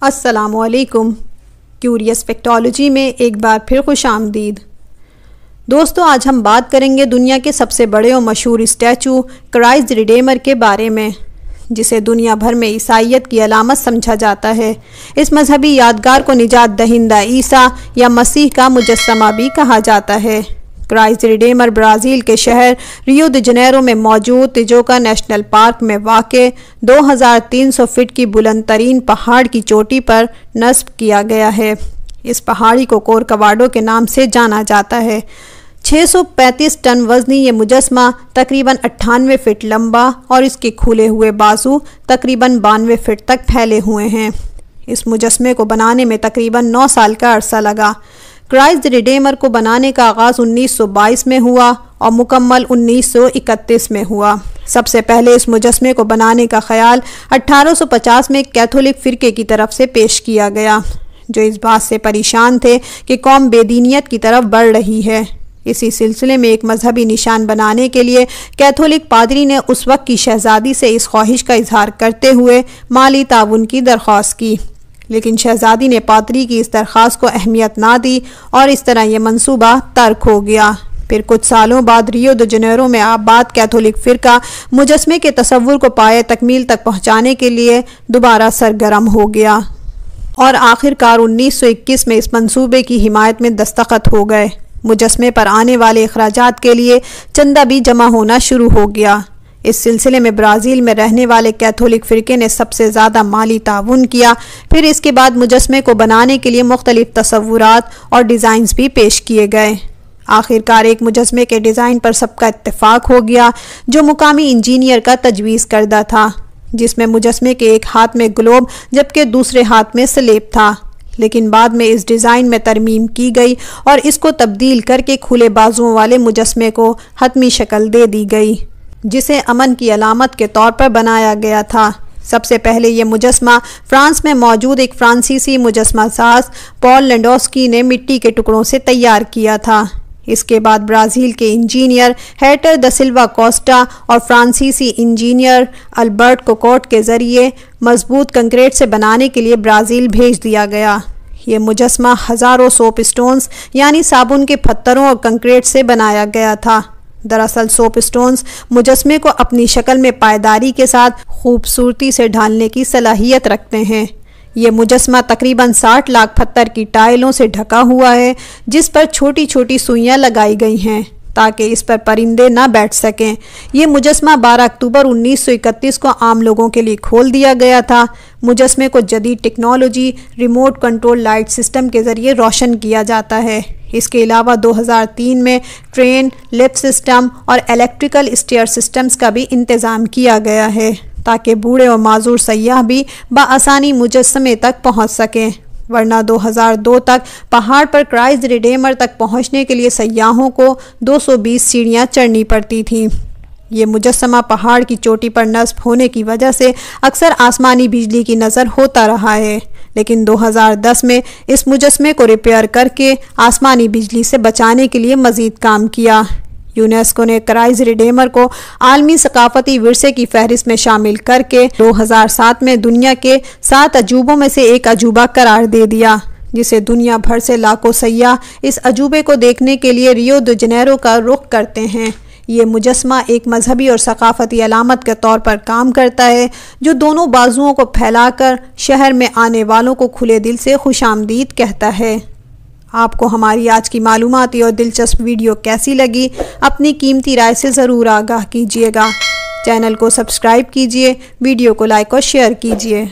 السلام علیکم۔ کیوریس فیکٹالوجی میں ایک بار پھر خوش آمدید۔ دوستو، آج ہم بات کریں گے دنیا کے سب سے بڑے اور مشہور اسٹیچو کرائسٹ ریڈیمر کے بارے میں، جسے دنیا بھر میں عیسائیت کی علامت سمجھا جاتا ہے۔ اس مذہبی یادگار کو نجات دہندہ عیسیٰ یا مسیح کا مجسمہ بھی کہا جاتا ہے۔ کرائسٹ ریڈیمر برازیل کے شہر ریو دی جنیرو میں موجود تیجوکا نیشنل پارک میں واقع 2300 فٹ کی بلند ترین پہاڑ کی چوٹی پر نصب کیا گیا ہے۔ اس پہاڑی کو کورکواڈو کے نام سے جانا جاتا ہے۔ 635 ٹن وزنی یہ مجسمہ تقریباً 98 فٹ لمبا اور اس کے کھلے ہوئے بازو تقریباً 92 فٹ تک پھیلے ہوئے ہیں۔ اس مجسمے کو بنانے میں تقریباً 9 سال کا عرصہ لگا۔ کرائسٹ ریڈیمر کو بنانے کا آغاز 1922 میں ہوا اور مکمل 1931 میں ہوا۔ سب سے پہلے اس مجسمے کو بنانے کا خیال 1850 میں کیتھولک فرقے کی طرف سے پیش کیا گیا، جو اس بات سے پریشان تھے کہ قوم بے دینیت کی طرف بڑھ رہی ہے۔ اسی سلسلے میں ایک مذہبی نشان بنانے کے لیے کیتھولک پادری نے اس وقت کی شہزادی سے اس خواہش کا اظہار کرتے ہوئے مالی تعاون کی درخواست کی، لیکن شہزادی نے پادری کی اس درخواست کو اہمیت نہ دی اور اس طرح یہ منصوبہ ترک ہو گیا۔ پھر کچھ سالوں بعد ریو دی جنیرو میں آباد کیتھولک فرقہ مجسمے کے تصور کو پائے تکمیل تک پہنچانے کے لیے دوبارہ سرگرم ہو گیا اور آخرکار 1921 میں اس منصوبے کی حمایت میں دستخط ہو گئے۔ مجسمے پر آنے والے اخراجات کے لیے چندہ بھی جمع ہونا شروع ہو گیا۔ اس سلسلے میں برازیل میں رہنے والے کیتھولک فرقے نے سب سے زیادہ مالی تعاون کیا۔ پھر اس کے بعد مجسمے کو بنانے کے لیے مختلف تصورات اور ڈیزائنز بھی پیش کیے گئے۔ آخرکار ایک مجسمے کے ڈیزائن پر سب کا اتفاق ہو گیا، جو مقامی انجینئر کا تجویز کردہ تھا، جس میں مجسمے کے ایک ہاتھ میں گلوب جبکہ دوسرے ہاتھ میں سلیب تھا۔ لیکن بعد میں اس ڈیزائن میں ترمیم کی گئی اور اس کو تبدیل کر کے کھلے بازوؤں والے مجسمے کو حتمی شکل دے دی گئی، جسے امن کی علامت کے طور پر بنایا گیا تھا۔ سب سے پہلے یہ مجسمہ فرانس میں موجود ایک فرانسیسی مجسمہ ساز پال لینڈوسکی نے مٹی کے ٹکڑوں سے تیار کیا تھا۔ اس کے بعد برازیل کے انجینئر ہیٹر دا سلوا کوسٹا اور فرانسیسی انجینئر البرٹ کوکوٹ کے ذریعے مضبوط کنکریٹ سے بنانے کے لیے برازیل بھیج دیا گیا۔ یہ مجسمہ ہزاروں سوپ سٹونز یعنی صابن کے پتھروں اور کنکریٹ سے بنایا گیا تھا۔ دراصل سوپ سٹونز مجسمے کو اپنی شکل میں پائیداری کے ساتھ خوبصورتی سے ڈھالنے کی صلاحیت رکھتے ہیں۔ یہ مجسمہ تقریباً 60 لاکھ پتھر کی ٹائلوں سے ڈھکا ہوا ہے، جس پر چھوٹی چھوٹی سوئیاں لگائی گئی ہیں تاکہ اس پر پرندے نہ بیٹھ سکیں۔ یہ مجسمہ 12 اکتوبر 1931 کو عام لوگوں کے لیے کھول دیا گیا تھا۔ مجسمے کو جدید technology remote control light system کے ذریعے روشن کیا جاتا ہے۔ اس کے علاوہ 2003 میں ٹرین، لفٹ سسٹم اور الیکٹریکل اسٹیئر سسٹمز کا بھی انتظام کیا گیا ہے تاکہ بوڑھے اور معذور سیاح بھی بآسانی مجسمے تک پہنچ سکیں، ورنہ 2002 تک پہاڑ پر کرائسٹ ریڈیمر تک پہنچنے کے لیے سیاحوں کو 220 سیڑھیاں چڑھنی پڑتی تھیں۔ یہ مجسمہ پہاڑ کی چوٹی پر نصب ہونے کی وجہ سے اکثر آسمانی بجلی کی نظر ہوتا رہا ہے، لیکن 2010 میں اس مجسمے کو ریپیئر کر کے آسمانی بجلی سے بچانے کے لیے مزید کام کیا۔ یونیسکو نے کرائسٹ ریڈیمر کو عالمی ثقافتی ورثے کی فہرست میں شامل کر کے 2007 میں دنیا کے 7 عجوبوں میں سے ایک عجوبہ قرار دے دیا، جسے دنیا بھر سے لاکھوں سیاح اس عجوبے کو دیکھنے کے لیے ریو دی جنیرو کا رخ کرتے ہیں۔ یہ مجسمہ ایک مذہبی اور ثقافتی علامت کے طور پر کام کرتا ہے، جو دونوں بازوؤں کو پھیلا کر شہر میں آنے والوں کو کھلے دل سے خوش آمدید کہتا ہے۔ آپ کو ہماری آج کی معلوماتی اور دلچسپ ویڈیو کیسی لگی؟ اپنی قیمتی رائے سے ضرور آگاہ کیجیے گا۔ چینل کو سبسکرائب کیجیے، ویڈیو کو لائک اور شیئر کیجیے۔